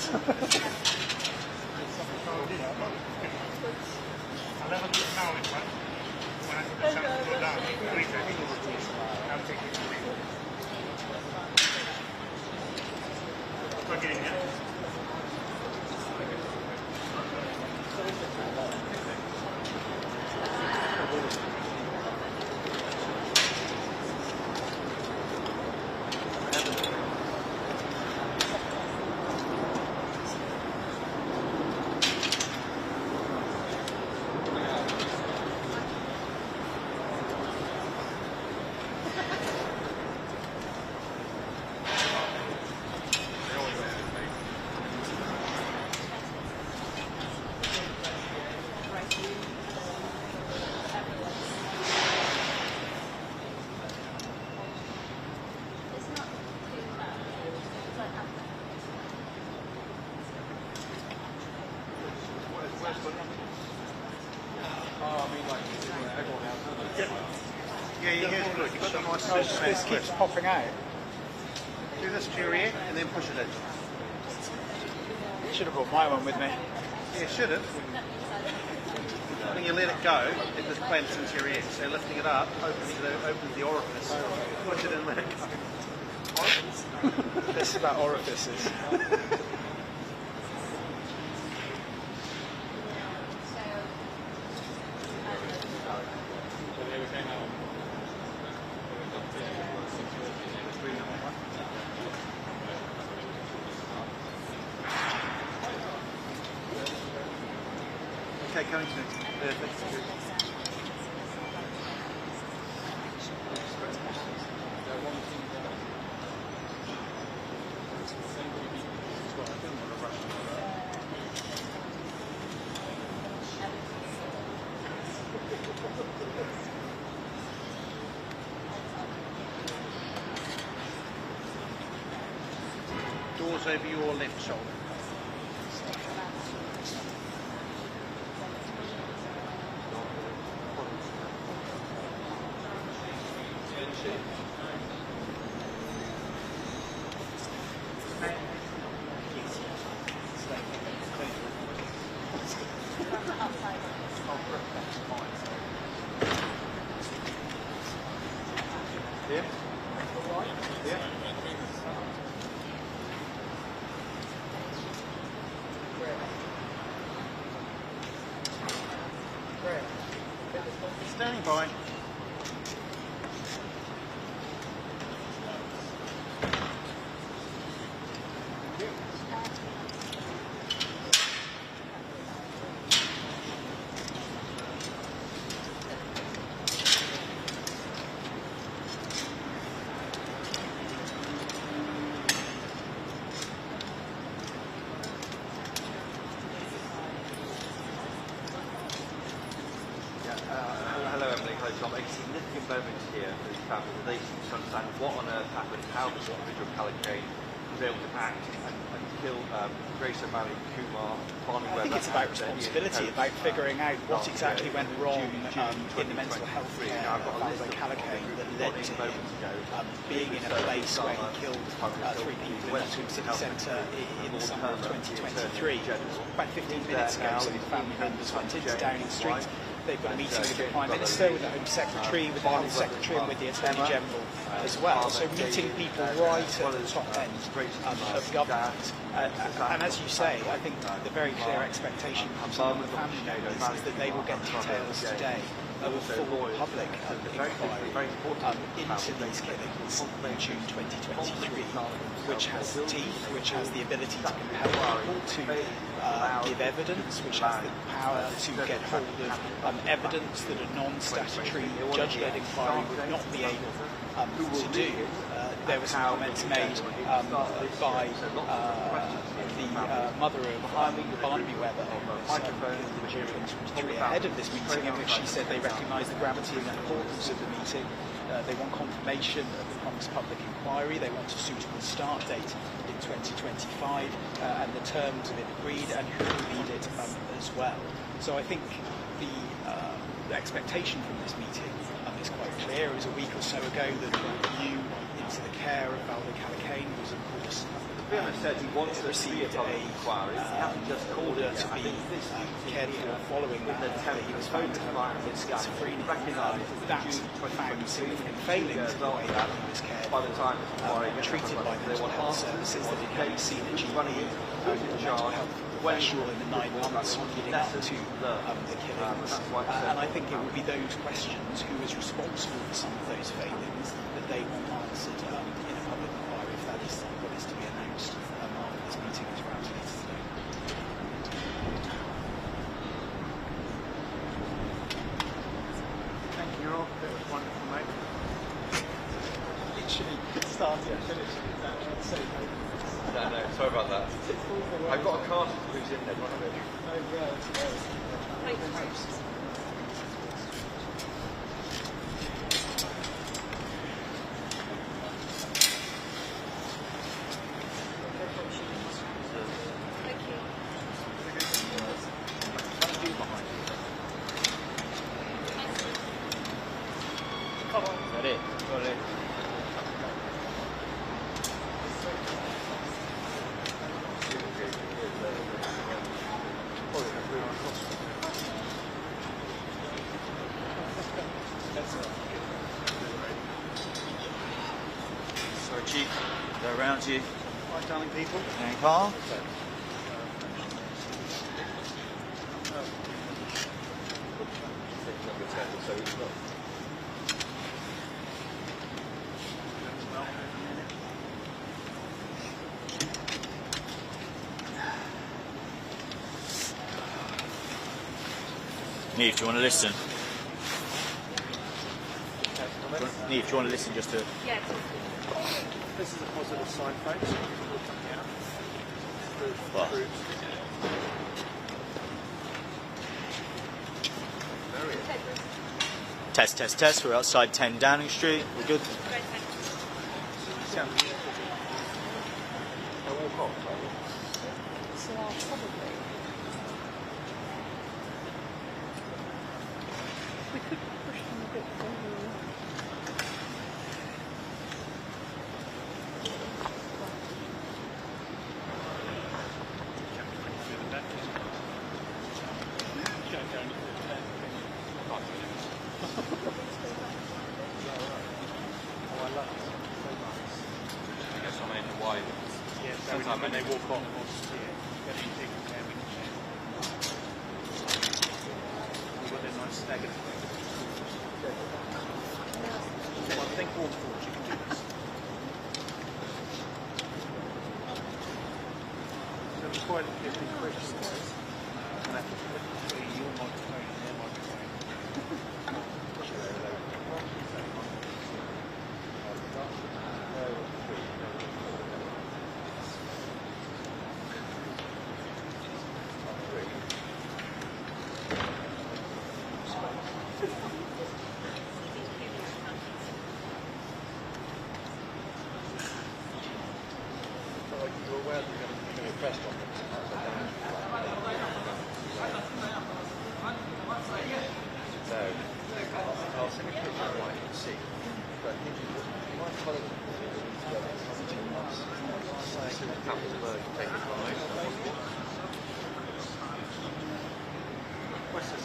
I'll have a look now in front. When I put the sound to go down, I'll take it away. Plug it in, yeah? This keeps popping out. Do this to your ear and then push it in. Should have brought my one with me. Yeah, should have. When you let it go, it just clamps into your ear. So lifting it up opens the orifice. Push it in and let it go. This is about orifices. Okay, coming to me. Perfect. Doors over your left shoulder. Yeah. Yeah. Standing by. Hello Emily, hello Tom. A significant moment here for this family. They seem to understand what on earth happened, how this individual Calocane was able to act and kill Grace O'Malley, Kumar, Barnaby Webber. I think it's about responsibility, about figuring out what exactly went wrong in the mental health care of Valdo Calocane that led to him being in a place where he killed 3 people in Nottingham City Centre in the summer of 2023. About 15 minutes ago, some of the family members went into Downing Street. They've got a meeting with the Prime Minister, with the Home Secretary, with the Health Secretary and with the Attorney General as well. So meeting people right at the top end of government. And as you say, I think the very clear expectation from some of the family members is that they will get details today of a full public inquiry into these killings in June 2023, which has teeth, which has the ability to compel people to give evidence, which has the power to get hold of evidence that a non-statutory judge-led inquiry would not be able to do. There were some comments made by the mother of Barnaby Webber, who June 2023, ahead of this meeting, in which she said they recognise the gravity and the importance of the meeting. They want confirmation of the promised public inquiry. They want a suitable start date in 2025 and the terms of it agreed and who will lead it as well. So I think the expectation from this meeting is quite clear. It was a week or so ago that the review into the care of Valdo Calocane was, of course, Firma said he wants there to be a public inquiry. He hasn't just called it. to be cared for following that he was found to have schizophrenia. That found significant failings in the way that he was cared by the time treated by mental health services, that he'd never seen a GP, mental health professional in the 9 months leading up to the killings. And I think it would be those questions, who is responsible for some of those failings, that they want answered in a public inquiry, if that is what is to be announced after this meeting is wrapped later today. Thank you, Rob. That was wonderful, mate. Literally, starting and finishing is actually the same. No, sorry about that. I've got a card who's in there, one of it. Sorry, Chief. They're around you. Hi, darling people. And Carl. Neve, do you want to listen? Neve, do you want to listen just to... Yes. This is a positive sign, folks. What? Test. We're outside 10 Downing Street. We're good. Sounds good. So I'll probably. We could push them a bit further. Sometimes when they walk off, getting taken care of. We've got this nice staggered thing. Well, I think Waterford, you can do this. So before I get the questions, I'm going to have to put your microphone and their microphone.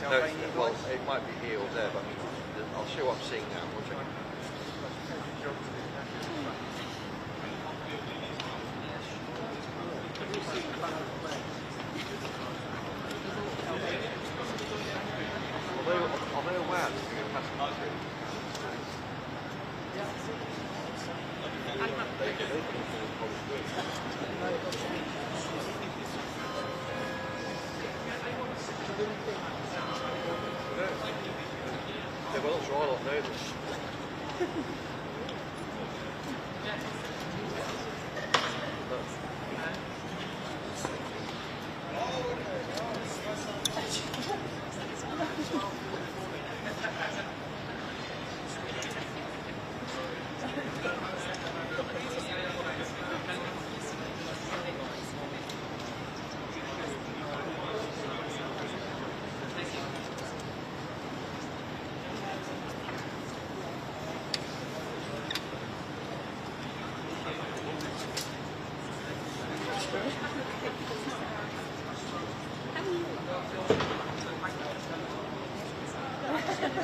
No, well, it might be here or there, but I mean, I'll show what I'm seeing now. We'll check it. Although aware that you're passing through. Yeah, well, that's right, I don't know this.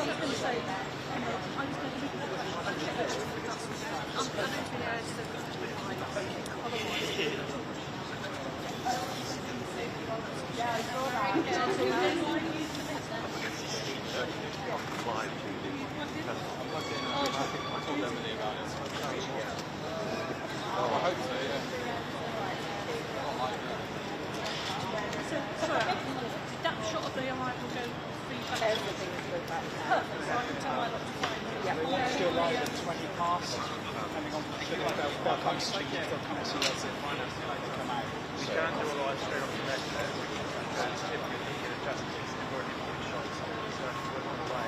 going to say, I was going to read the question. I'm going to be asked to that shot of the eye will go free back. Everything is good back. Perfect. So I can tell my lot to find it. Yeah, still rather than 20 past, depending on they'll come to you, they'll come to us if they come out. We can't do a live straight off the back there. Because if you get adjusted, they've already put the shots. So have to work on the way.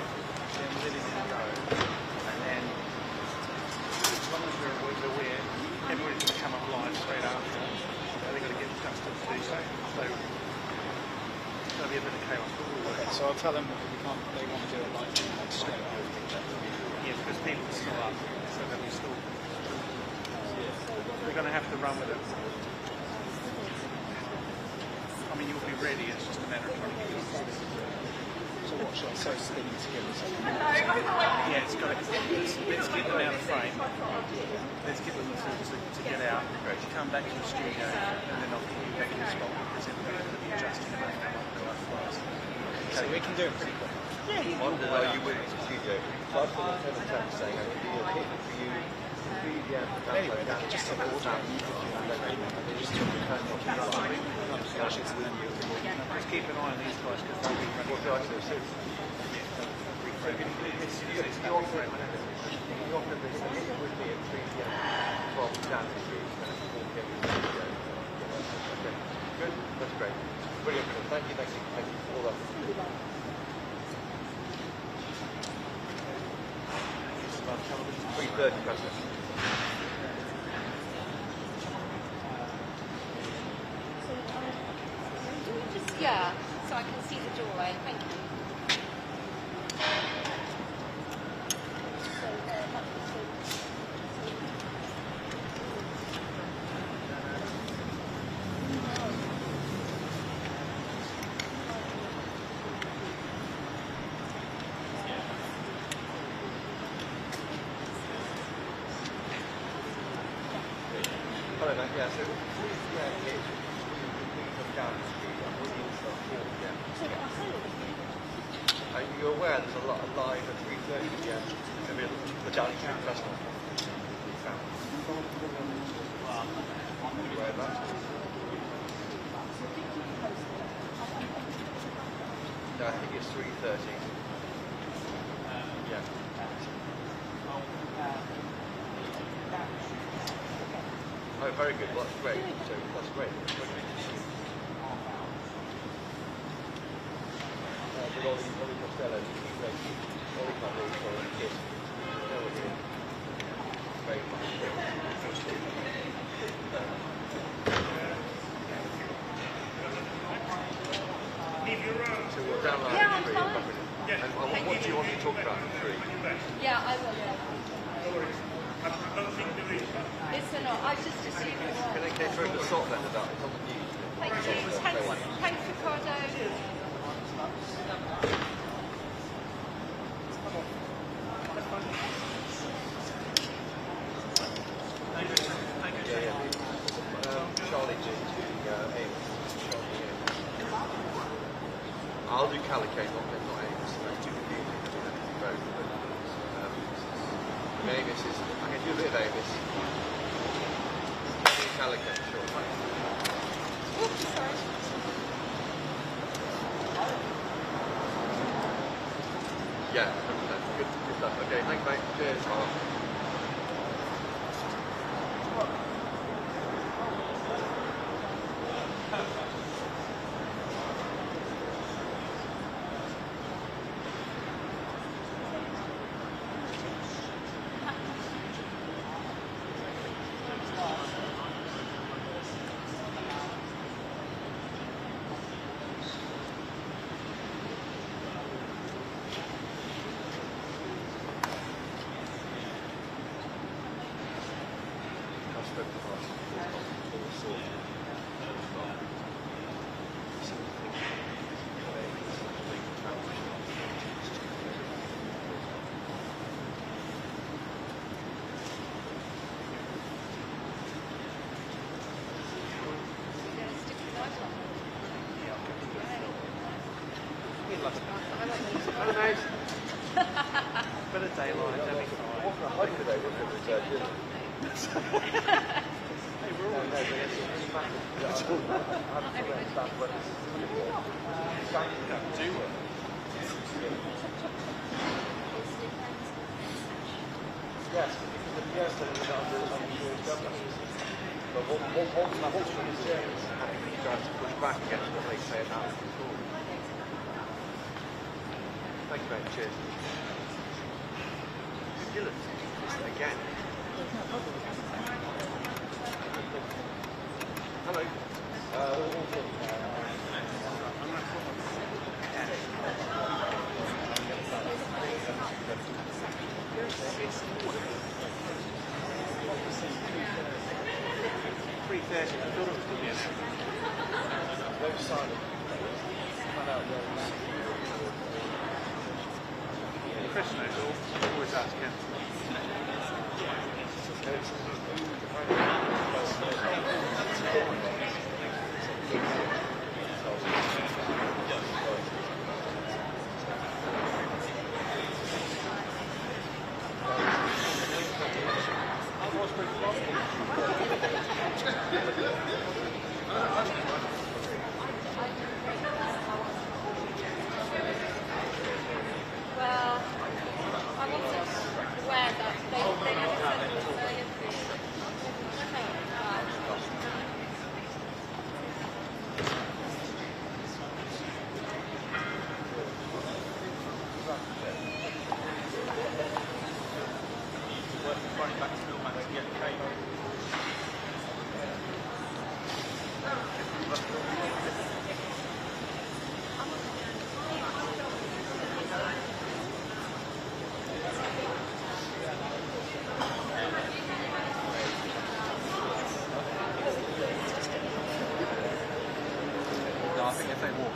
Then letting it go. And then, as long as we're aware, everybody's going to come up live straight after. So they've got to get adjusted to do so. So it's going to be a bit of chaos. Okay, so I'll tell them that they want to do it like straight over. Yeah, because people are still up. So they'll be still. We're going to have to run with it. I mean, you'll be ready, it's just a matter of trying to get it. So what should I say? Spinning together. Yeah, it's got to, let's get them out of frame. Let's get them to get out. To come back to the studio, and then I'll put you back in the spot because then we're going to be adjusting and making them up flies. So we can do it pretty quick. Yeah, you Wonder why you went to the studio. So I've got a text saying I could be a hit for you. Anyway, they can just take the order and they just do the discussions and then you just keep an eye on these guys because they'll be running. What do I do? So you offer the hit would be at 3 p.m. from Downing Street and at 4 p.m. in the studio. Okay, good. That's great. Brilliant. Thank you for all that. 3:30, President. Yeah, so I can see the doorway. Thank you. Hello, mate. Yeah, so from Downing Street, I'm looking for 4 p.m. Are you aware there's a lot of live at 3:30 p.m. the Downing Street Festival? Aware of that? No, I think it's 3:30. Yeah. Oh, very good. Well, that's great. So that's great. With Ollie Costello, Ollie Costello, Kiss. Very much. So we're down line Yeah, I'm 3. fine. And what do you want to talk about in 3? Yeah, I will. It's not. I just assumed it was. Can I get through the salt then about it's on the news? Thank you. Thanks, Ricardo. Charlie to Amos. I'll do Calocane, not Amos. That's too confusing. Very good. Amos is, I can do a bit of Amos. Calocane, sure. Oops, sorry. Yeah, 100%. Good stuff. Okay, thanks, mate. Cheers. Bye. daylight, that'd be fine. What can I hope today with the surgeon? Hey, we're all do work. Yes, because the person is under government. But what concerns happening tries to push back against what they say about the story. Thank you very much. Cheers. Vigilance, again. Hello. Chris knows all. Always ask him. Well, I wasn't aware that they had No, I think if they walk.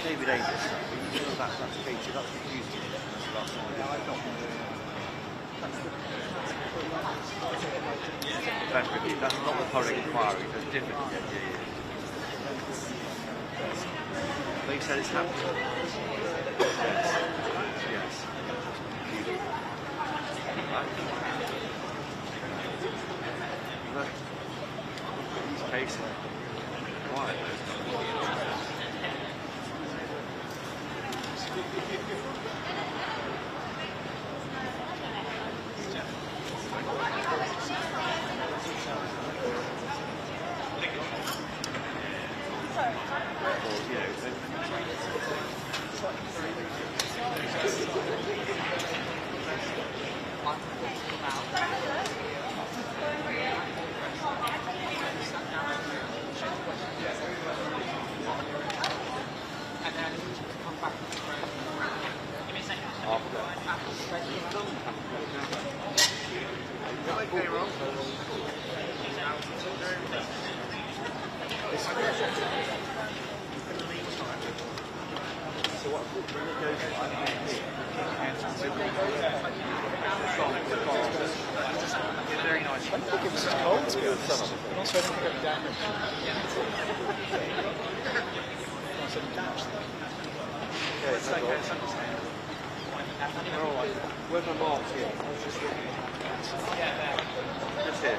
David Davis. That's Katie. That's confusing. That's not the public inquiry. There's different. They said it's happening. Yes. Right. Look. These cases. Quiet. Very nice. I think it was cold, to be honest. And also, I think it got damaged. Yeah, it's okay, it's understandable. All right. Where's my marks here? Just here.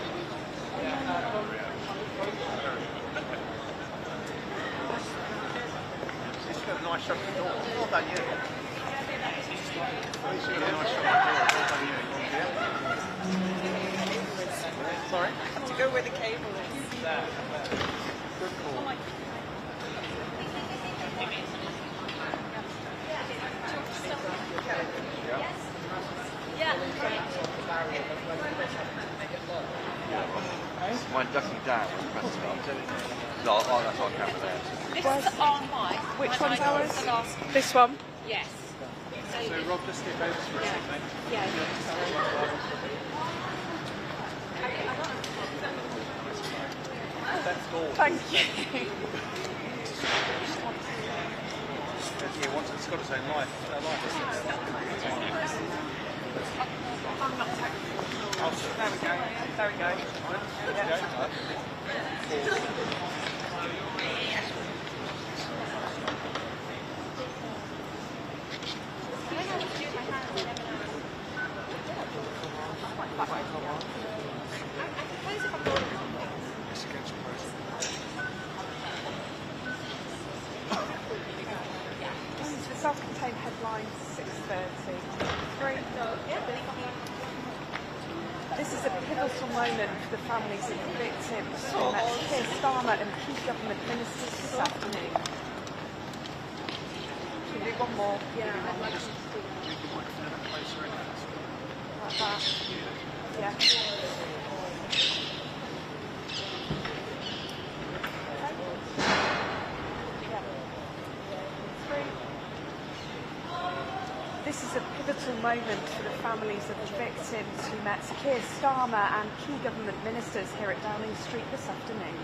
shut the door. Well done, you. Nice shut the door. Well done, you. Sorry? I have to go where the cable is. Good call. Mind ducking down when you press start. No, that's our camera there. This is on mine. Which one's ours? The last. This one? Yes. So Rob, just skip over for a second. Yeah. That's cool. Thank you. Yeah, once it's got its own life. I'm not technical. There we go. There we go. Self-contained headline 6:30. This is a pivotal moment for the families of the victims. That's Keir Starmer and key government ministers this afternoon. Can we do one more? Yeah. Like that. Yeah. This is a pivotal moment for the families of the victims who met Keir Starmer and key government ministers here at Downing Street this afternoon.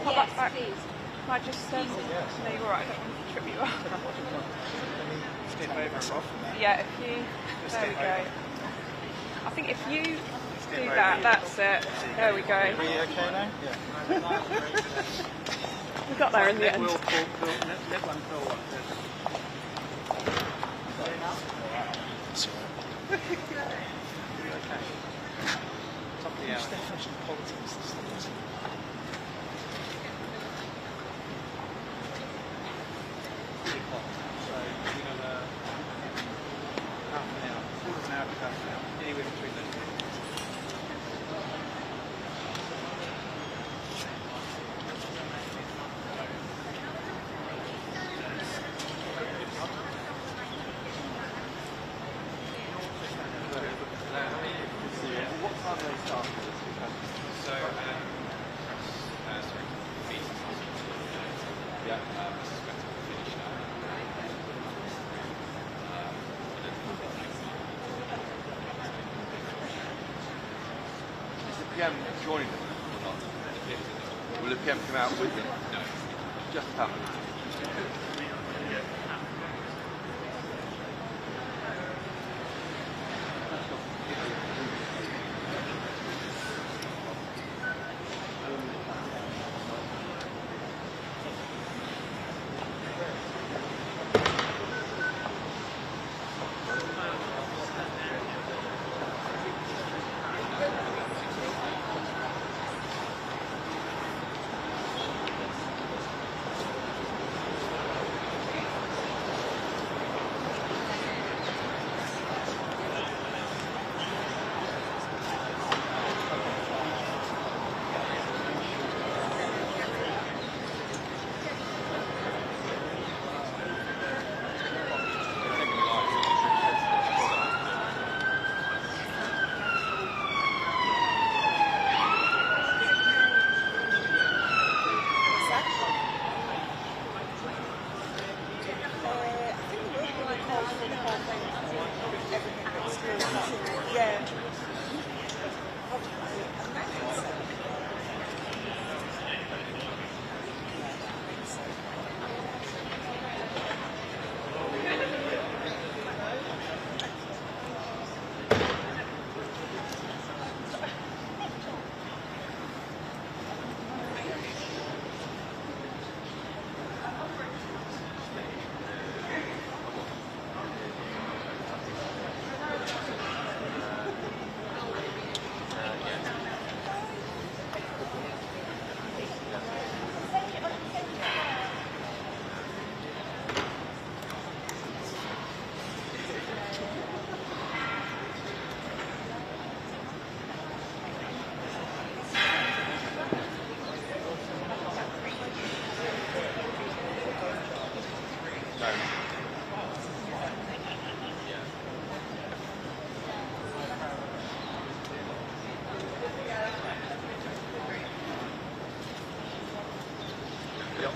Pop that back. Please. Can I just no, you're right, I don't want to trip you up. Skip over, Rob. Yeah, if you, there we go. I think if you do that, that's it. There we go. Are we okay now? Yeah. We got there in the end. Let one fill one. Something else. Definition of politics. So we have half an hour, quarter of an hour to half an hour, anywhere between those two. What time do they start? So, Yeah. Is the PM joining them or not? Will the PM come out with them? No. Just family.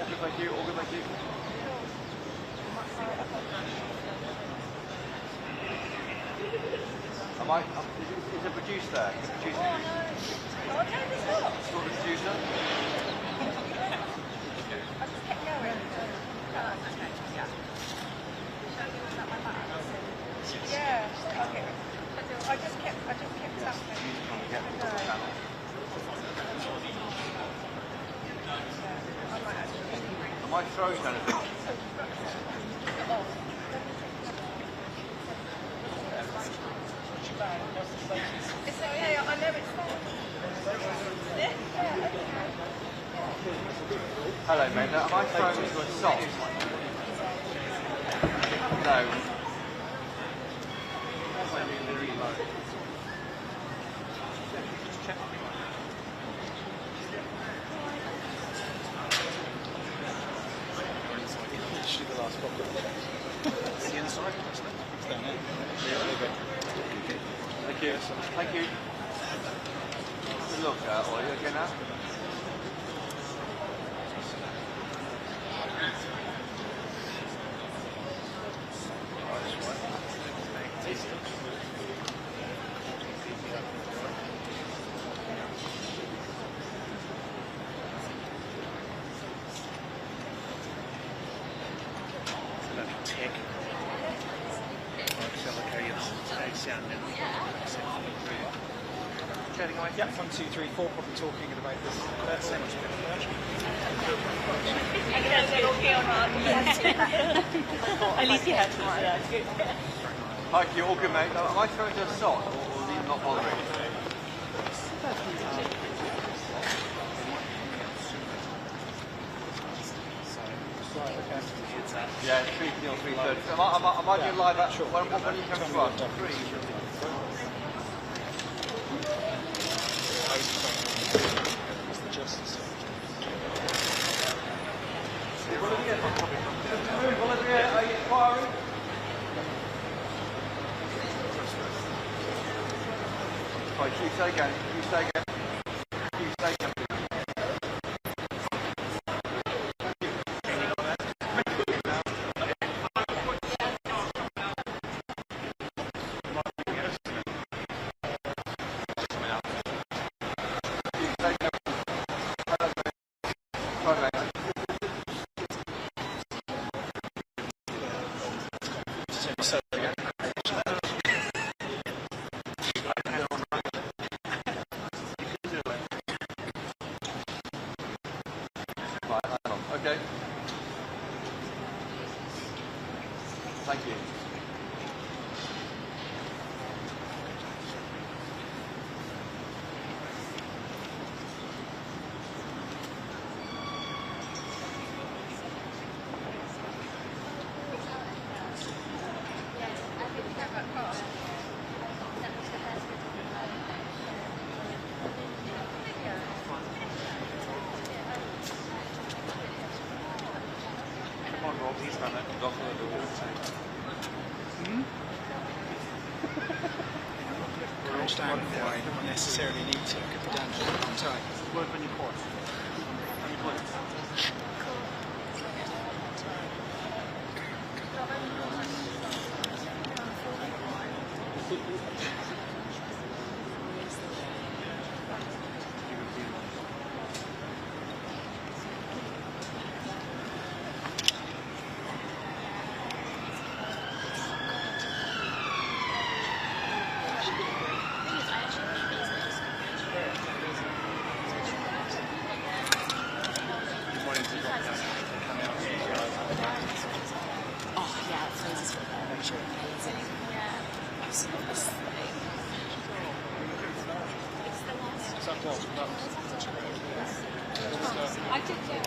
good, thank you. All good, thank you. Is the producer there? The producer? Oh, no. Okay, there's not. Still the producer? I just kept going. Okay, yeah. Yeah, okay. I just kept something. Am I throwing anything? It's okay, I know it's fine. Yeah, okay. Hello, mate. Now, am I throwing into a sock? No. Literally the last problem. See inside? It's down there. Thank you. Thank you. Good luck, Ollie. Okay now? Tick. Yeah, 1, 2, 3, 4. Probably talking about this. So much At least you had tomorrow. That's good. Thank you. All good, mate. Now, am I throwing into a sock or are you not bothering? Yeah, 3 till 3:30. Am I doing live action? When are you coming to us? 3. It's the justice. Olivia, are you inquiring? Right, you say again. You say again. You say again. Okay. Thank you. Understand why I don't necessarily need to. Could be down to a long time. Work on your core. I did, yeah.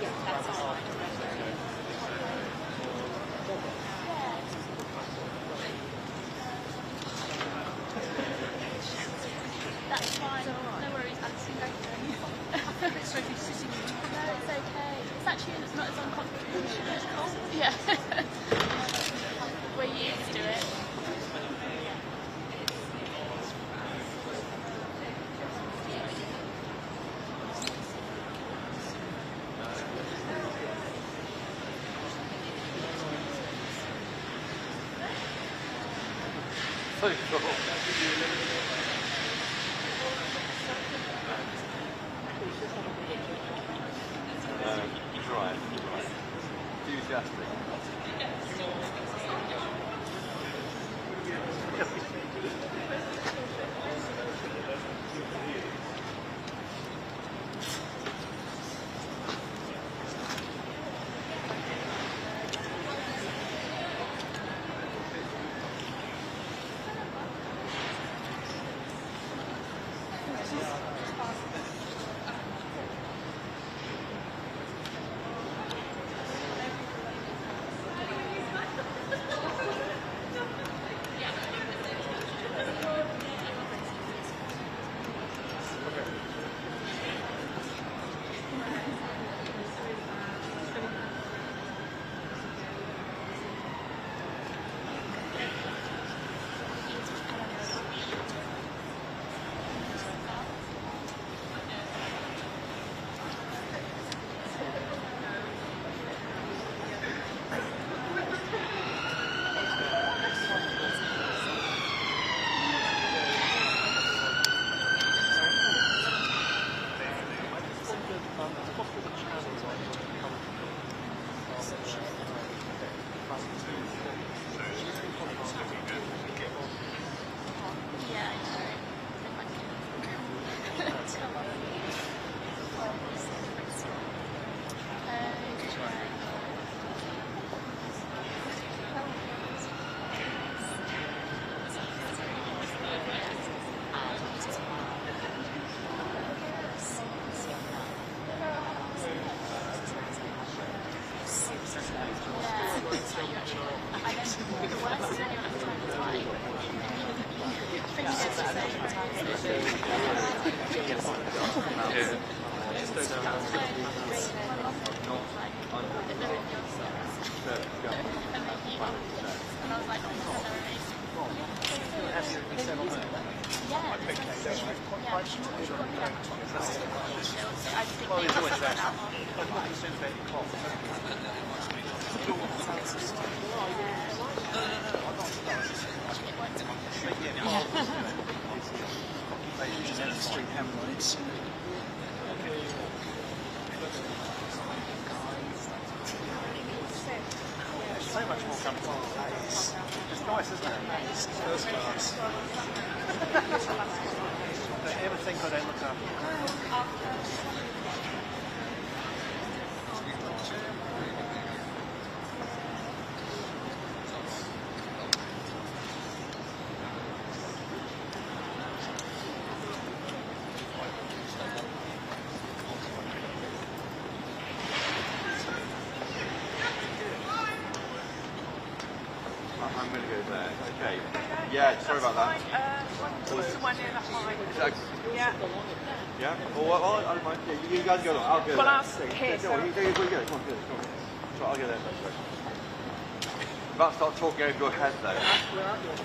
Yeah, that's all. That's fine. No worries. I'm seeing I feel a bit sorry for you sitting. No, it's okay. It's actually not as uncomfortable as it's cold. Yeah. We're used to it. so cool. Right. Enthusiastic. Hemorrhoids. So much more comfortable. It's nice, isn't it? It's first class. Don't ever think I don't look after you. I'm going to go there. Okay. Yeah, sorry about that. Somewhere near that line. Yeah. Yeah? Well, I don't mind. Yeah, you guys go along. I'll go there. Well, I'll sit here. Come on, you go. Come on, so I'll go there first. I'm about to start talking over your head, though.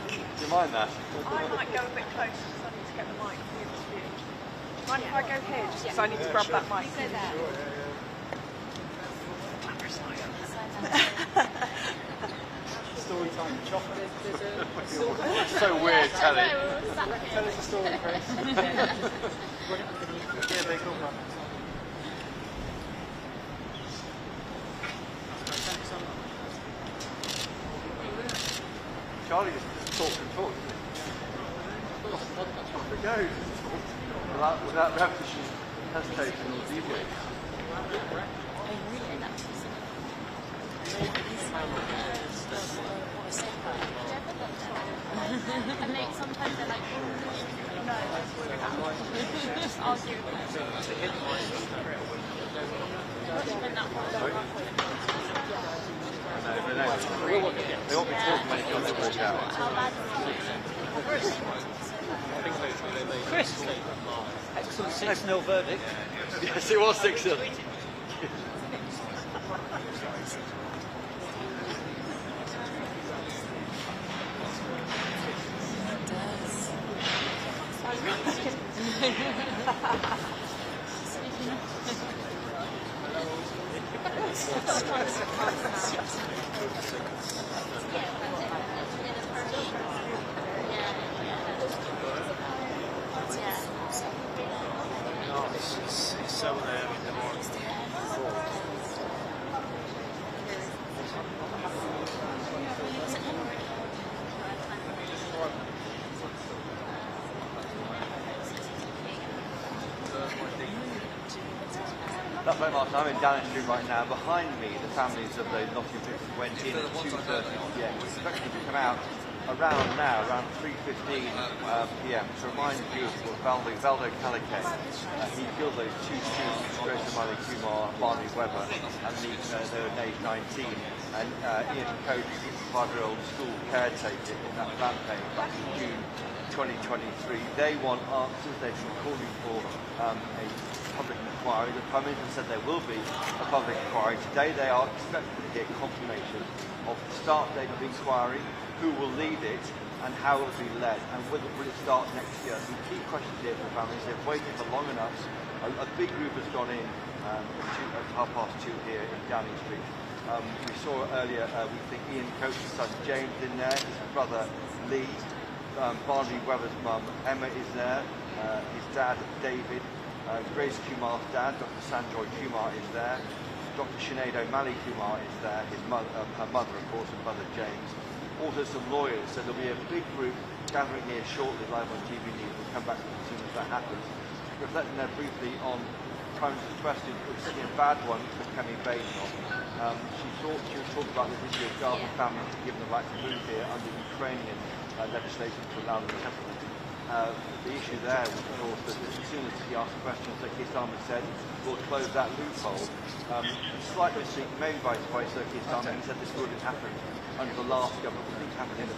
Do you mind that? I might go a bit closer because I need to get the mic for your view. Mind if I go here? Just because I need to grab that mic. You go there. Story time with chocolate. It's so weird, Telly. Tell us a story, Chris. Yeah, they call that. Charlie just talks and talks, doesn't he? Off it goes. Without repetition, hesitation, or deviation. And like sometimes they're like, no, just argue with them. Even that one. They won't be talking when it comes to work out. How bad is it? Chris, excellent 6-0 verdict. Yes, it was 6-0. That moment, Martin, I'm in Downing Street right now. Behind me, the families of those Nottingham victims went in at 2:30 p.m. We're expecting to come out around now, around 3:15 p.m. to remind you of what Valdo Calocane, he killed those two students, Kumar, Barnaby Webber, and they were aged 19. And Ian Coates, 65-year-old school caretaker in that campaign back in June 2023. They want answers. They've been calling for a public inquiry. The Prime Minister said there will be a public inquiry. Today they are expected to get confirmation of the start date of the inquiry, who will lead it, and how it will be led, and will it start next year. Some key questions here for the families. They've waited for long enough. A big group has gone in at 2:30 here in Downing Street. We saw earlier, we think Ian Coates' son James in there, his brother Lee, Barnaby Webber's mum Emma is there, his dad David, Grace Kumar's dad, Dr. Sanjoy Kumar is there, Dr. Sinead O'Malley Kumar is there, her mother of course, and brother James. Also some lawyers, so there'll be a big group gathering here shortly live on TV News. We'll come back as soon as that happens. Reflecting there briefly on Prime Minister's question, it was certainly a bad one for Kemi Badenoch. She was talking about this issue of Gaza families given the right to move here under Ukrainian legislation to allow them temporarily. The issue there was, of course, that as soon as he asked questions, like Keir Starmer said, we'll close that loophole. Slight mistake made by Sir Keir Starmer. He said this would have happened under the last government. I think it happened in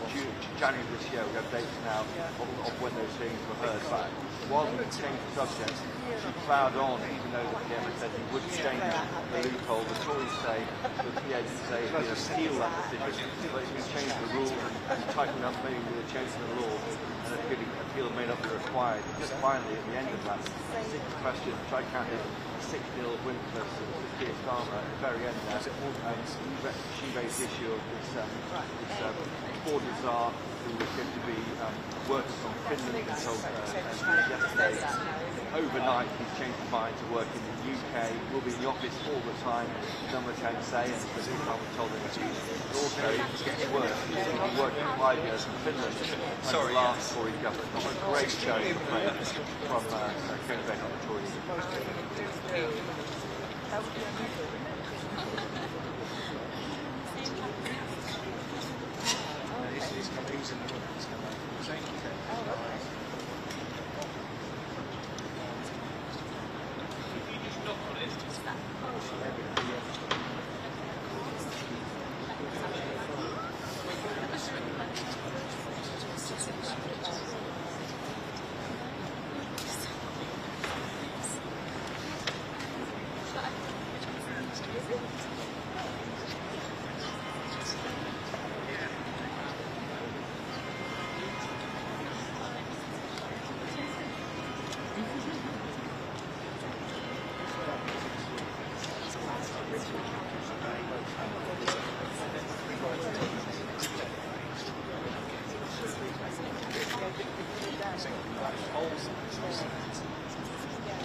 January this year. We have dates now of when those things were heard. But while we changed the subject, she plowed on, even though the PM had said he would change the loophole. The Tories say, the PA say he'd appeal that decision, but if we change the rules and tighten up maybe with a change in the law, and appeal may not be required. Just finally, at the end of that, sixth question, which I counted 6-0 win for Keir Starmer at the very end there, she raised the issue of this border czar who was going to be working from Finland until yesterday. Overnight, he's changed his mind to work in the UK, will be in the office all the time, number 10 say, and the I was told him but also it gets worse. He's been working 5 years in Finland under the last Tory government. Not a great showing from Keir Starmer, the Tories.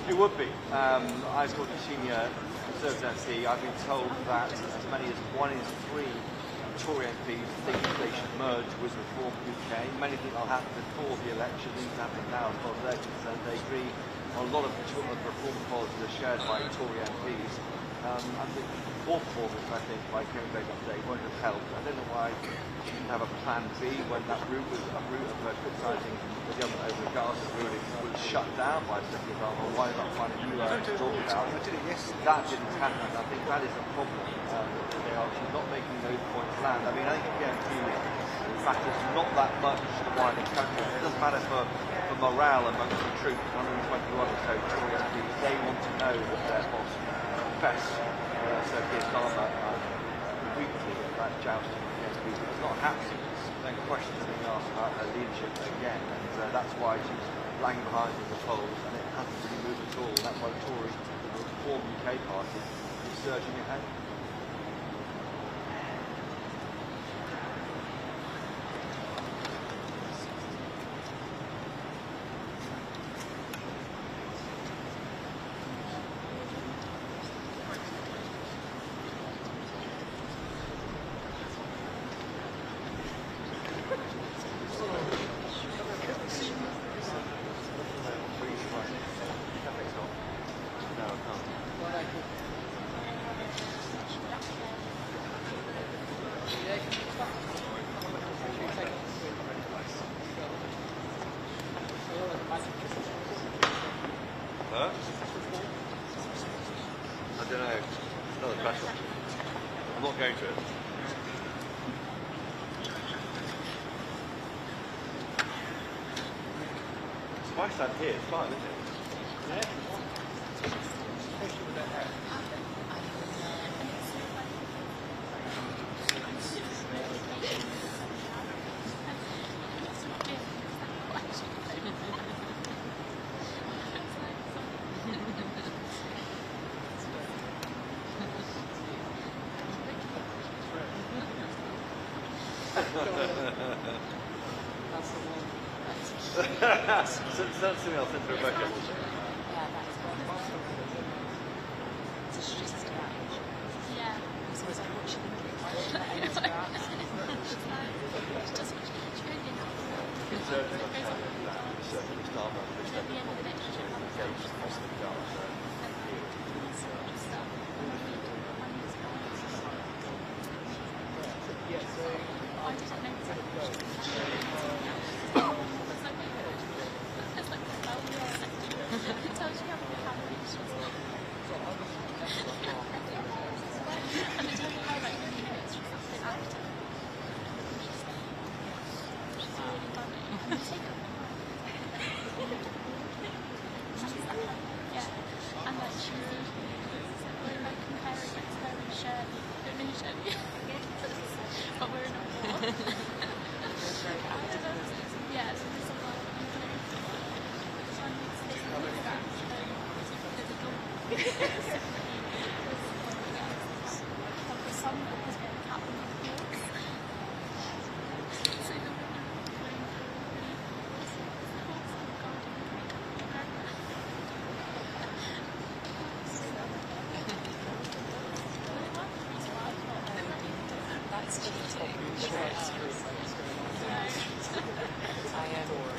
It would be. I've got a senior Conservative MP. I've been told that as many as 1 in 3 Tory MPs think they should merge with Reform UK. Many think that'll happen before the election. Things happen now as far as they're concerned. They agree on a lot of reform policies are shared by Tory MPs. And the fourth performance, I think, by Keir Starmer won't have helped. I don't know why she didn't have a plan B when that route was a route of criticising the government over the Gaza ruling was shut down by Sir Keir Starmer. Why not find a new area to talk about? That didn't happen. I think that is a problem. She's not making those points land. I mean, I think again, matters not that much to the wider country. It doesn't matter for morale amongst the troops, 121 or so Tory MPs. They want to know that their boss confessed Sir Keir Starmer weekly at that jousting against people. It's not happening. Then questions are being asked about her leadership again, and that's why she's lagging behind in the polls, and it hasn't really moved at all. That's why the Tory, the Reform UK party, is surging ahead. press on. I'm not going to it. If I stand here, it's fine, isn't it? Yeah. Especially with that hat. Send something else into Rebecca. Yeah, that's so she's just about Yeah. so it's like watching the movie.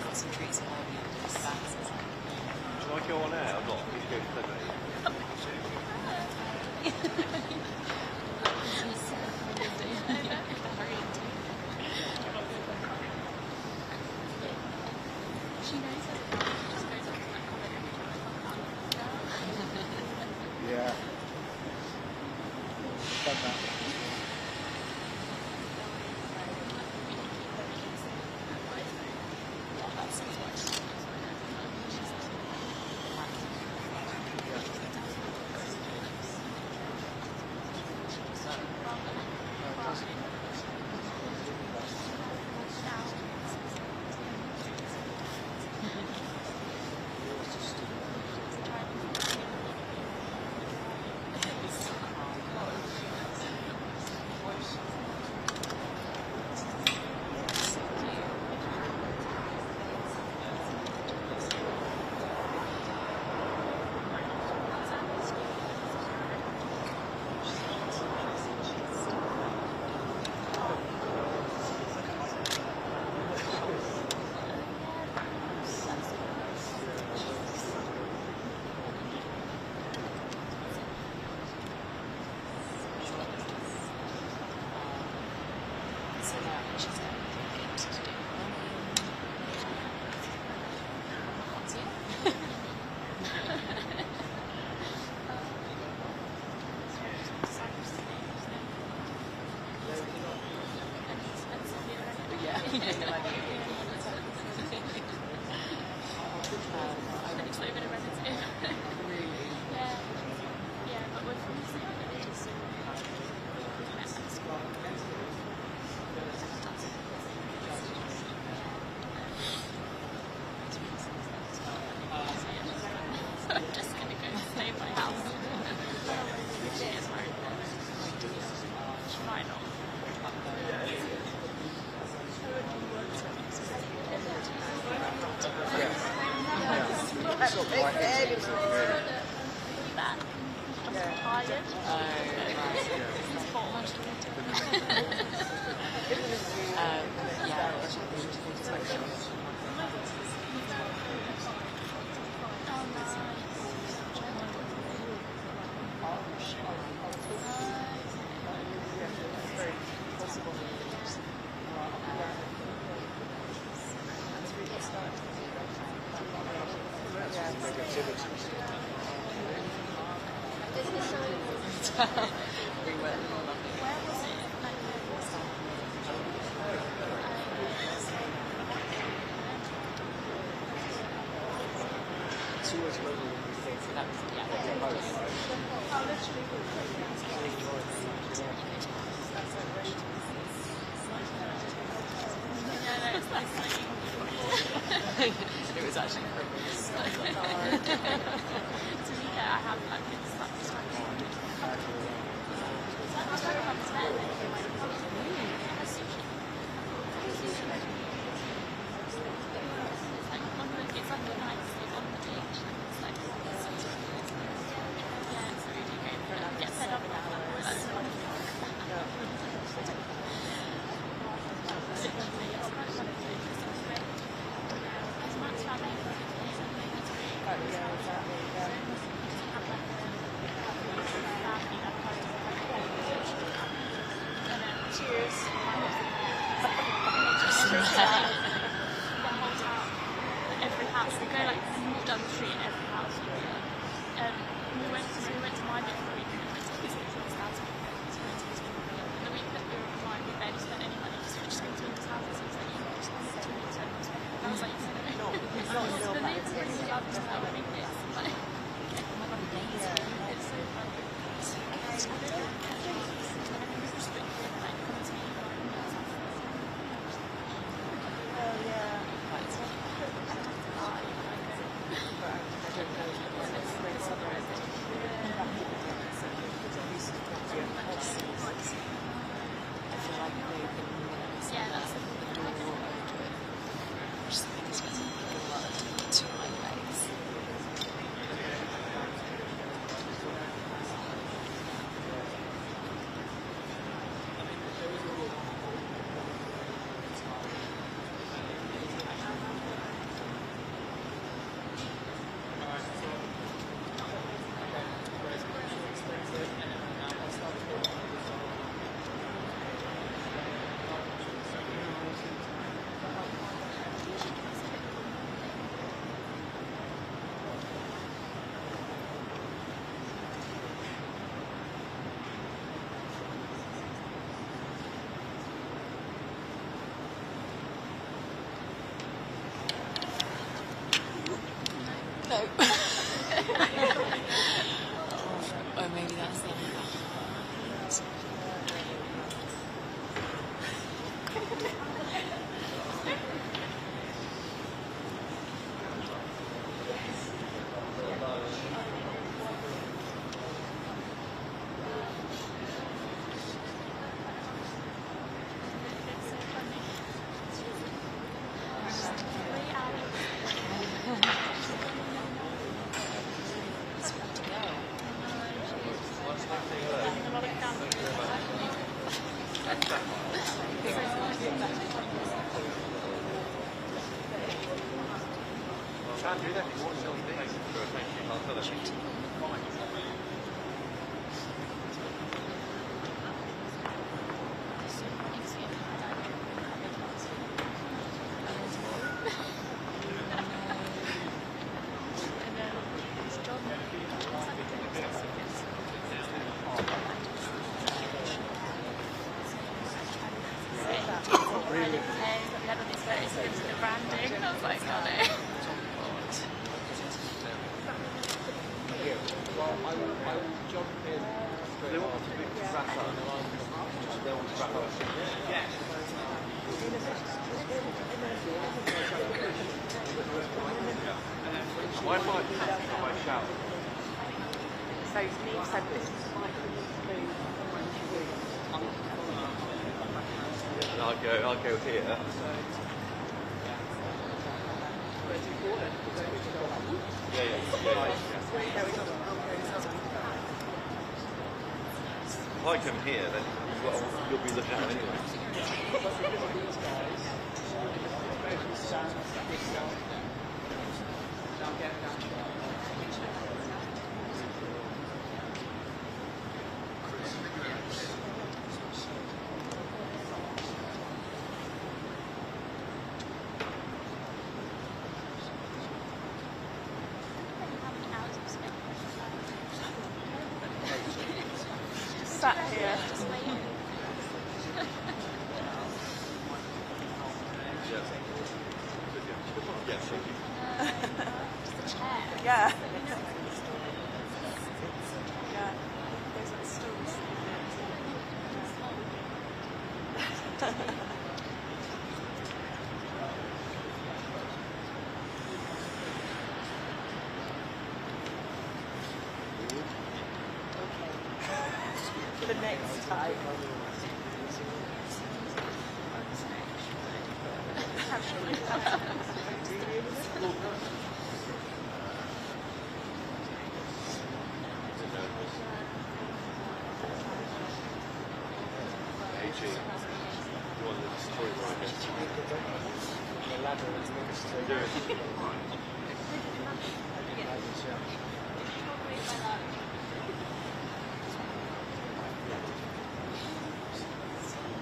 Concentrates on facts. Shall I go on air? I'm not. Please go to Yeah. Done that. We went. Where was it? She was really sick, so that was it was actually horrendous. To be fair, I have like it's like every house, we go like down the street in every house. We went to my bit for a week and we went to his house. And the week that we were flying, we barely spent any money, so we just went to his house and he was like, you just spend 2 weeks. And I was like, no. The neighbours really love to have a big this. Like, it's so funny. No. Or maybe that's the Can't do that anymore. It's only thank you. I'll fill it. So Steve said this is like I'll go here. Yeah. If I come here, then you'll be looking at it anyway. sat here. Just waiting. Just a chair. Yeah. Yeah. Those are the stools. For the next time.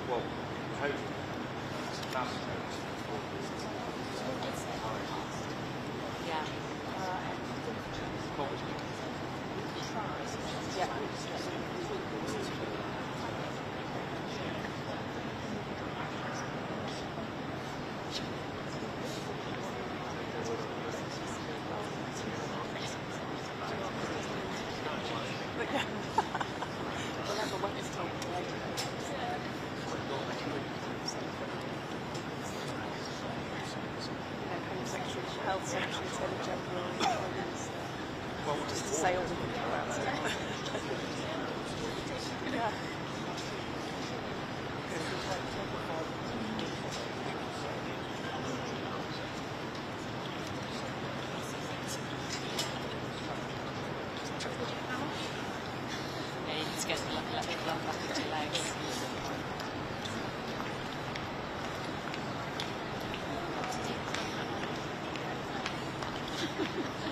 Well, how Yeah. Health Secretary, Attorney General, well, just to say all the things about it. Yeah. Yeah, you need to get the electric lamp back into your legs.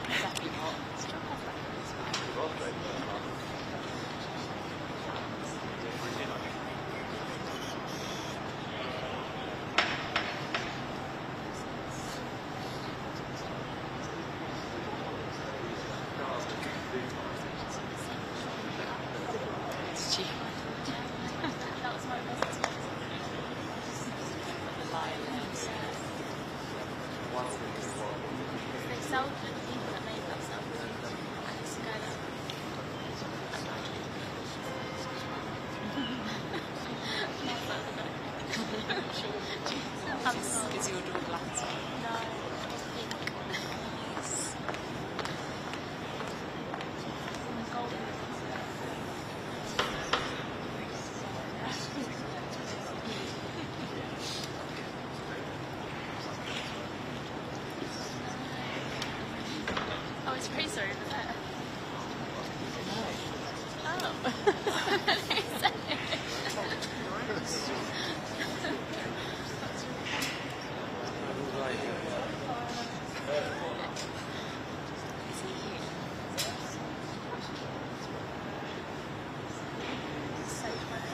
Exactly not. It's cheap. That was my best. The line legs. They sell the people that made that stuff. And it's a guy that. Is your door black? No, pink. Nice. Golden. Oh, it's Fraser over there. So funny.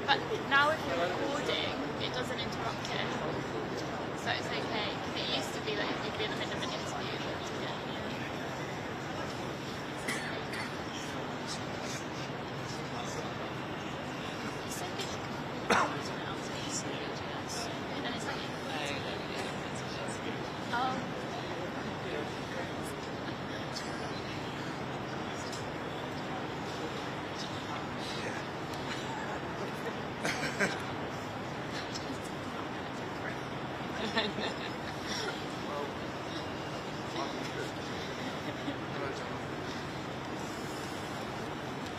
But now if you're recording, it doesn't interrupt it. So it's okay. It used to be that if you'd be in the middle of an interview, it's so good. And it's like, oh.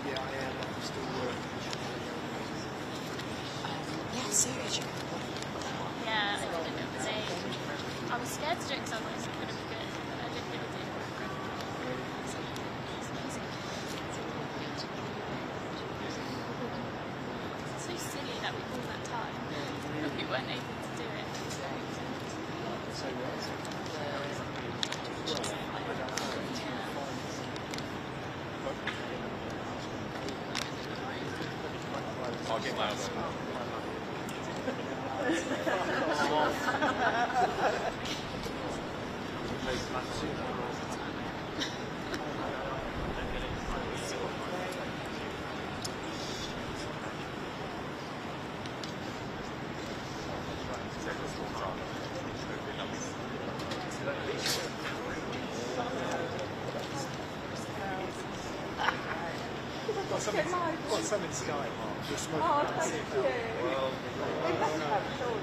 Yeah, I am. I'm still working. Yeah, seriously. Yeah, I did it the day. I was scared to do it because I was going to be good, but I didn't do it. It's so silly that we all that time, but we weren't able to do it. Some in Sky. Oh, thank you. They must have, surely.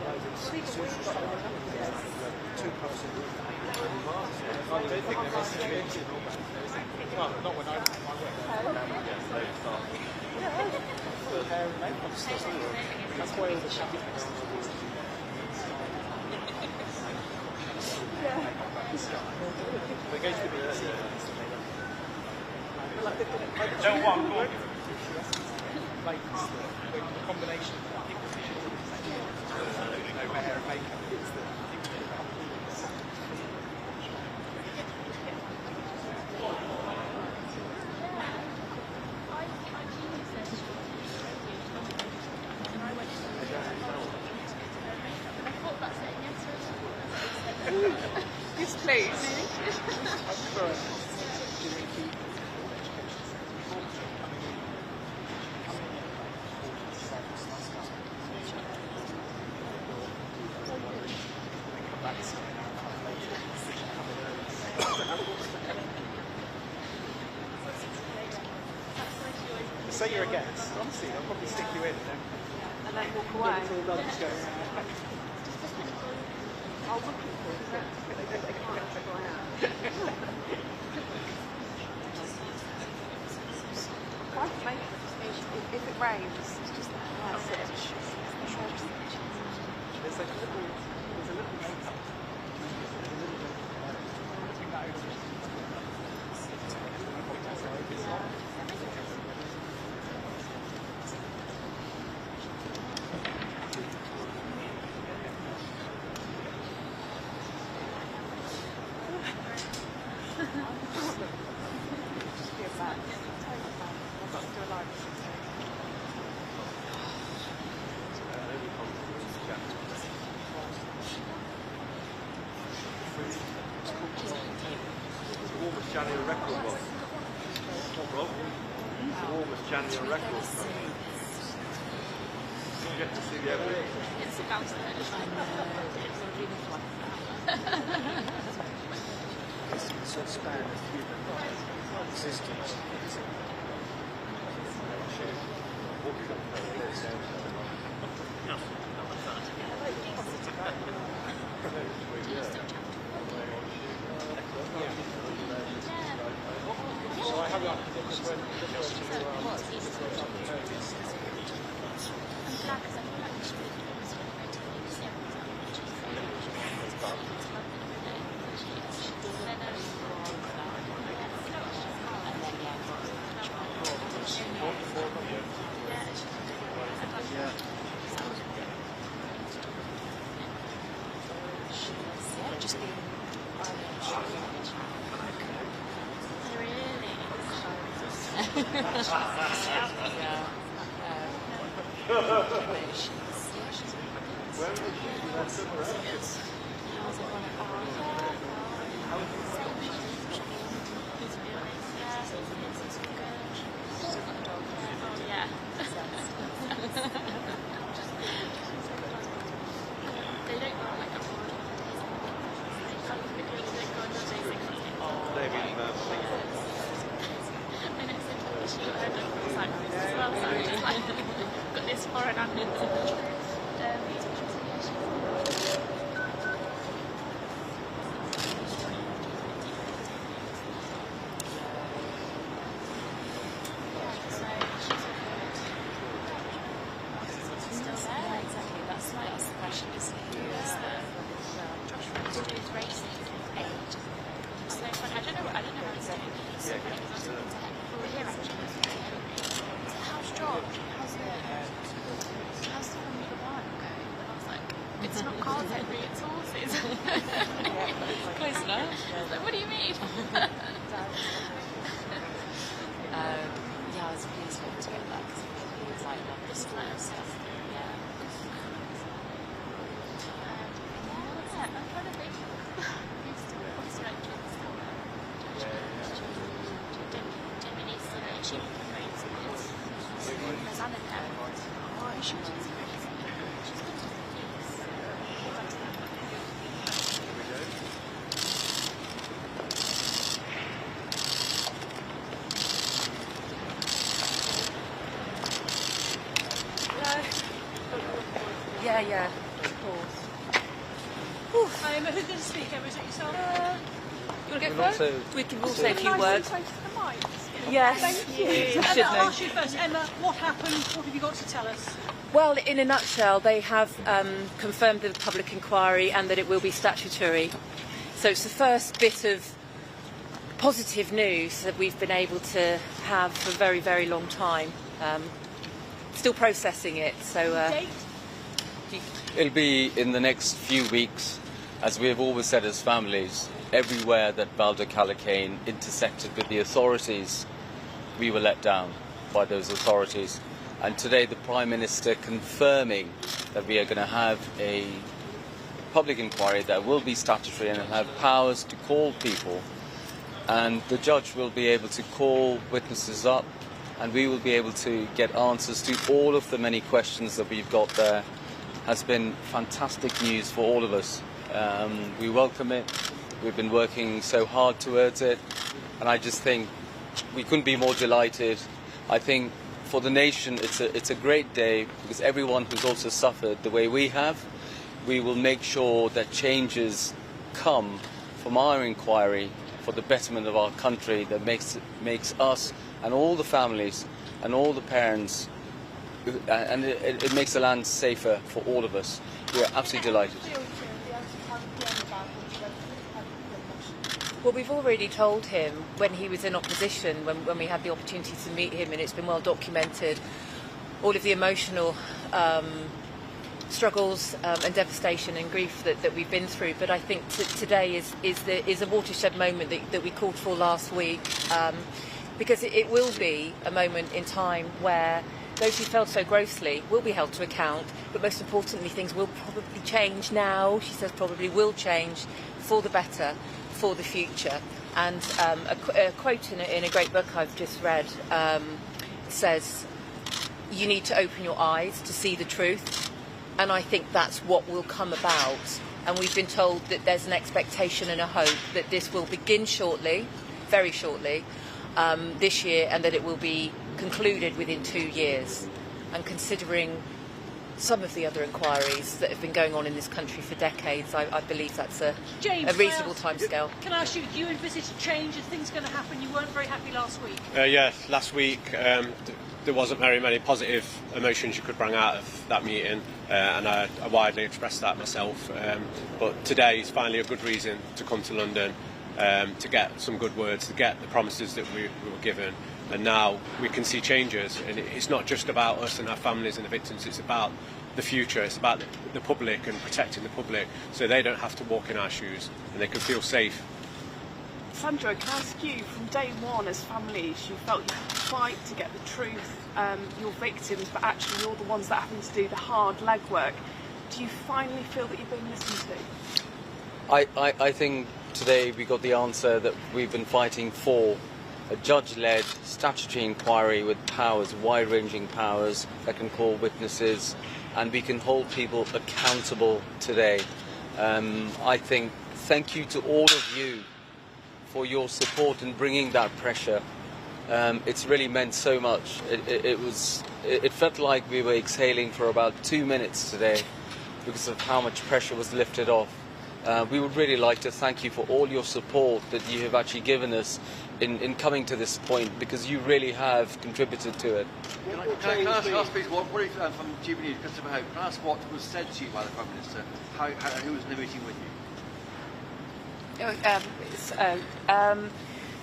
Two-person room. I don't think there must have been. Well, not when I went. Hair and makeup stuff. That's why all the shopping is. We're going to be Don't want more. like the combination of no hair and makeup is the Yes, please. Say you're a guest. Honestly, they'll probably stick you in And then walk away. until lunch goes. I'll book it for you. They can't actually go out. I can make it if it rains. It's just that's it. There's like a little makeup. Warmest January record was. Rob? The warmest January record. You get to see the evidence. It's about to Span of human existence. So I have like got this foreign ambulance. It's not cars, Henry, it's horses. Close enough. Like, what do you mean? Yeah, I was pleased to get that because it was like, love this time. she raised as an parent. Why should she be raising her? She's got to the police. Yeah, yeah, of course. Emma, who's going to speak? Emma, is it yourself? You want to go first? We can all say a few words. Yes. Thank you. Should Emma, know. I'll ask you first. Emma, what happened? What have you got to tell us? Well, in a nutshell, they have confirmed the public inquiry and that it will be statutory. So it's the first bit of positive news that we've been able to have for a very, very long time. Still processing it. So. Date? It'll be in the next few weeks, as we have always said as families. Everywhere that Valdo Calocane intersected with the authorities, we were let down by those authorities. And today the Prime Minister confirming that we are going to have a public inquiry that will be statutory and have powers to call people. And the judge will be able to call witnesses up, and we will be able to get answers to all of the many questions that we've got there. Has been fantastic news for all of us. We welcome it. We've been working so hard towards it, and I just think we couldn't be more delighted. I think for the nation it's a great day, because everyone who's also suffered the way we have, we will make sure that changes come from our inquiry for the betterment of our country, that makes us and all the families and all the parents, and it makes the land safer for all of us. We are absolutely delighted. Well, we've already told him when he was in opposition, when we had the opportunity to meet him, and it's been well documented, all of the emotional struggles and devastation and grief that we've been through. But I think today is a watershed moment that we called for last week, because it will be a moment in time where those who failed so grossly will be held to account, but most importantly, things will probably change now. She says probably will change for the better, for the future. And a quote in a great book I've just read says, "You need to open your eyes to see the truth," and I think that's what will come about. And we've been told that there's an expectation and a hope that this will begin shortly, very shortly, this year, and that it will be concluded within 2 years. And considering some of the other inquiries that have been going on in this country for decades, I believe that's a reasonable timescale. Can I ask you, do you envisage a change? Is things going to happen? You weren't very happy last week. Yes, last week there wasn't very many positive emotions you could bring out of that meeting, and I widely expressed that myself. But today is finally a good reason to come to London, to get some good words, to get the promises that we were given. And now we can see changes, and it's not just about us and our families and the victims, it's about the future, it's about the public and protecting the public so they don't have to walk in our shoes and they can feel safe. Sandra, can I ask you, from day one as families, you felt you had to fight to get the truth, your victims, but actually you're the ones that are having to do the hard legwork. Do you finally feel that you've been listened to? I think today we got the answer that we've been fighting for. A judge-led statutory inquiry with powers, wide-ranging powers, that can call witnesses, and we can hold people accountable today. I think thank you to all of you for your support in bringing that pressure. It's really meant so much. It felt like we were exhaling for about 2 minutes today because of how much pressure was lifted off. We would really like to thank you for all your support that you have actually given us in coming to this point, because you really have contributed to it. Can I ask please, what if, from GB News, Christopher Hope, can I ask what was said to you by the Prime Minister? Who was in the meeting with you?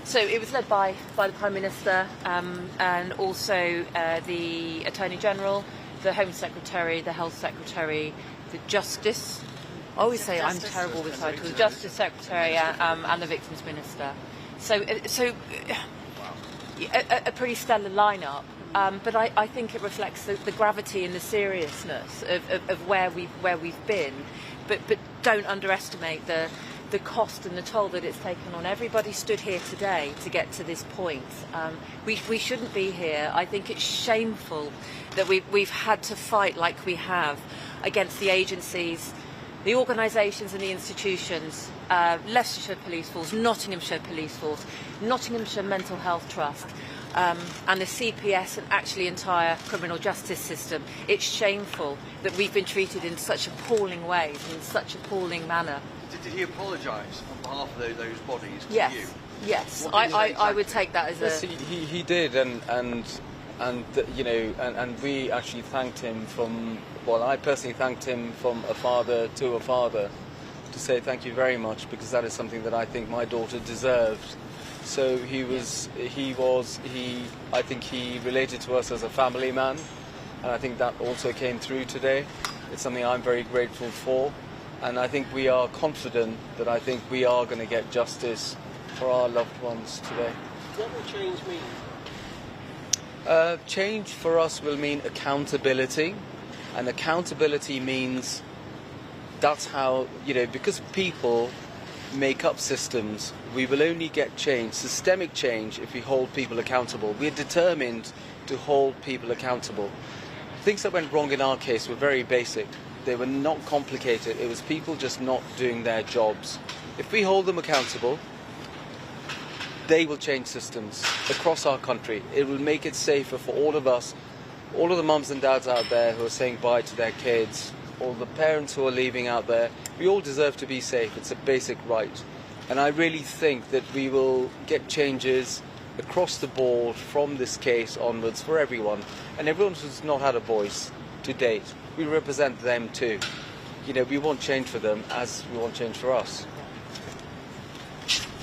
So it was led by the Prime Minister, and also the Attorney General, the Home Secretary, the Health Secretary, the Justice. I always say I'm terrible with titles. The Justice Secretary and the Victims Minister. So a pretty stellar lineup. But I think it reflects the gravity and the seriousness of where we've been. But don't underestimate the the cost and the toll that it's taken on everybody stood here today to get to this point. We shouldn't be here. I think it's shameful that we've had to fight like we have against the agencies, the organisations and the institutions, Leicestershire Police Force, Nottinghamshire Police Force, Nottinghamshire Mental Health Trust, and the CPS and actually entire criminal justice system. It's shameful that we've been treated in such appalling ways, in such appalling manner. Did he apologise on behalf of those bodies to yes. you? Yes, I would take that as yes, he did, and you know, and we actually thanked him from. Well, I personally thanked him from a father to a father to say thank you very much, because that is something that I think my daughter deserved. So I think he related to us as a family man, and I think that also came through today. It's something I'm very grateful for, and I think we are confident that I think we are going to get justice for our loved ones today. What will change mean? Change for us will mean accountability, and accountability means that's how, you know, because people make up systems, we will only get change, systemic change, if we hold people accountable. We're determined to hold people accountable. Things that went wrong in our case were very basic. They were not complicated. It was people just not doing their jobs. If we hold them accountable, they will change systems across our country. It will make it safer for all of us, all of the mums and dads out there who are saying bye to their kids, all the parents who are leaving out there. We all deserve to be safe. It's a basic right. And I really think that we will get changes across the board from this case onwards for everyone. And everyone who's not had a voice to date, we represent them too. You know, we want change for them as we want change for us.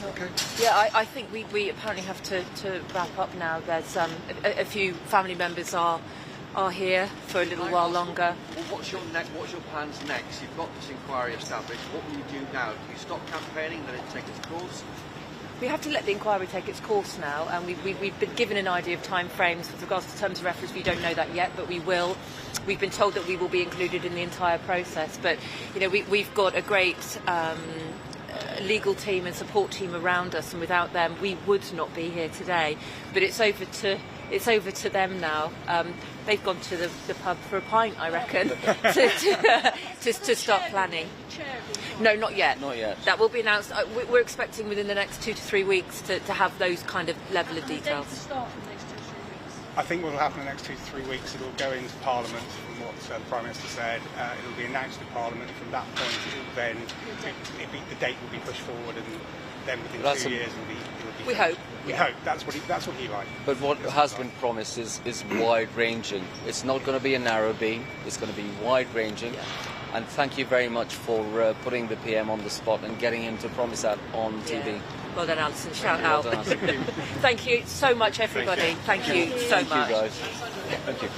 Okay. Yeah, I think we apparently have to wrap up now. There's a few family members are here for a little while longer. Well, what's your plans next? You've got this inquiry established. What will you do now? Do you stop campaigning, let it take its course? We have to let the inquiry take its course now, and we've been given an idea of time frames with regards to terms of reference. We don't know that yet, but we will. We've been told that we will be included in the entire process. But you know, we've got a great legal team and support team around us, and without them, we would not be here today. But it's over to them now. They've gone to the pub for a pint, I reckon, to start planning. No, not yet. Not yet. That will be announced. We're expecting within the next 2 to 3 weeks to have those kind of level of details. I think what will happen in the next 2 to 3 weeks, it will go into Parliament, from what the Prime Minister said. It will be announced to Parliament. From that point, the date will be pushed forward, and then within 2 years it will be. We hope. We hope. That's what he liked. But what has been promised is wide-ranging. It's not going to be a narrow beam. It's going to be wide-ranging. Yeah. And thank you very much for putting the PM on the spot and getting him to promise that on TV. Well done, Alison. Shout out. Well done, Alison. Thank you so much, everybody. Thank you so much. Thank you, guys. Thank you.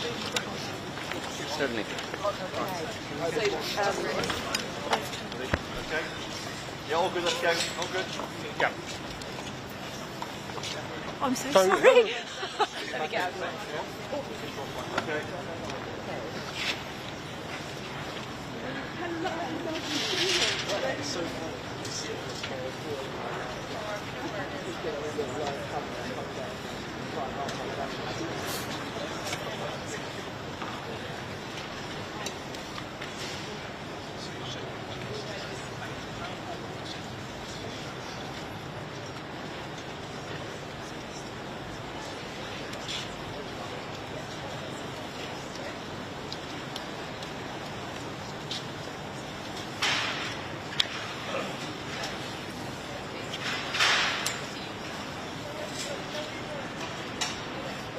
Certainly. Okay. Yeah, all good. Let's go. All good. Yeah. I'm so sorry. Let me get out of the way. Okay.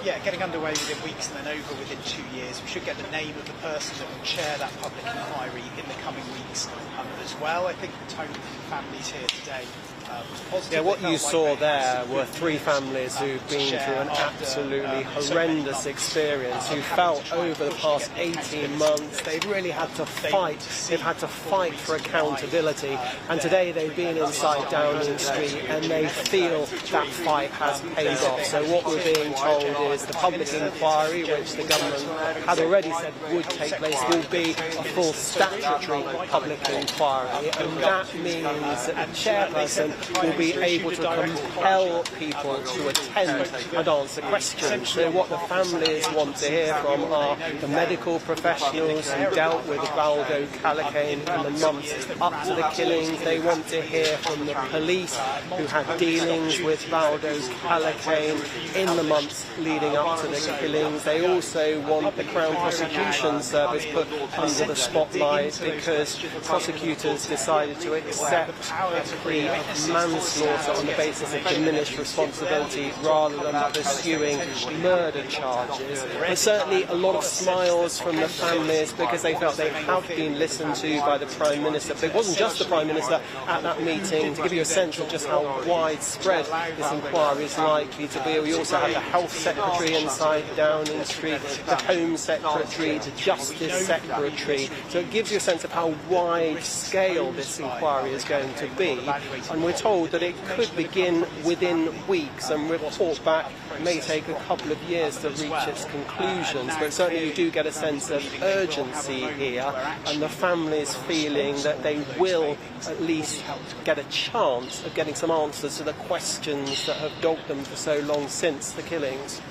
Yeah, getting underway within weeks and then over within 2 years. We should get the name of the person that will chair that public inquiry in the coming weeks as well. I think the tone of the families here today was positive. Yeah, what They you felt saw like they there had were to three families who've been share through an after, absolutely so many horrendous months, experience, who felt over the past 18 months they've really had to fight. They've had to fight for accountability, and today they've been inside Downing Street and they feel that fight has paid off. So what we're being told is the public inquiry, which the government had already said would take place, will be a full statutory public inquiry, and that means that the chairperson will be able to compel people to attend and answer questions. So what the families want to hear from are the medical professionals who dealt with Valdo Calocane in the months up to the killings. They want to hear from the police who had dealings with Valdo Calocane in the months leading up to the killings. They also want the Crown Prosecution Service put under the spotlight because prosecutors decided to accept a plea of manslaughter on the basis of diminished responsibility rather than pursuing murder charges. But certainly a lot of smiles from the families because they felt they have been listened to by the Prime Minister. But it wasn't just the Prime Minister at that meeting. To give you a sense of just how widespread this inquiry is likely to be, we also had the Health Secretary inside Downing Street, the Home Secretary, the Justice Secretary. So it gives you a sense of how wide scale this inquiry is going to be. And we're told that it could begin within weeks, and report back may take a couple of years to reach its conclusions, but certainly you do get a sense of urgency here, and the families feeling that they will at least get a chance of getting some answers to the questions that have dogged them for so long since the killings.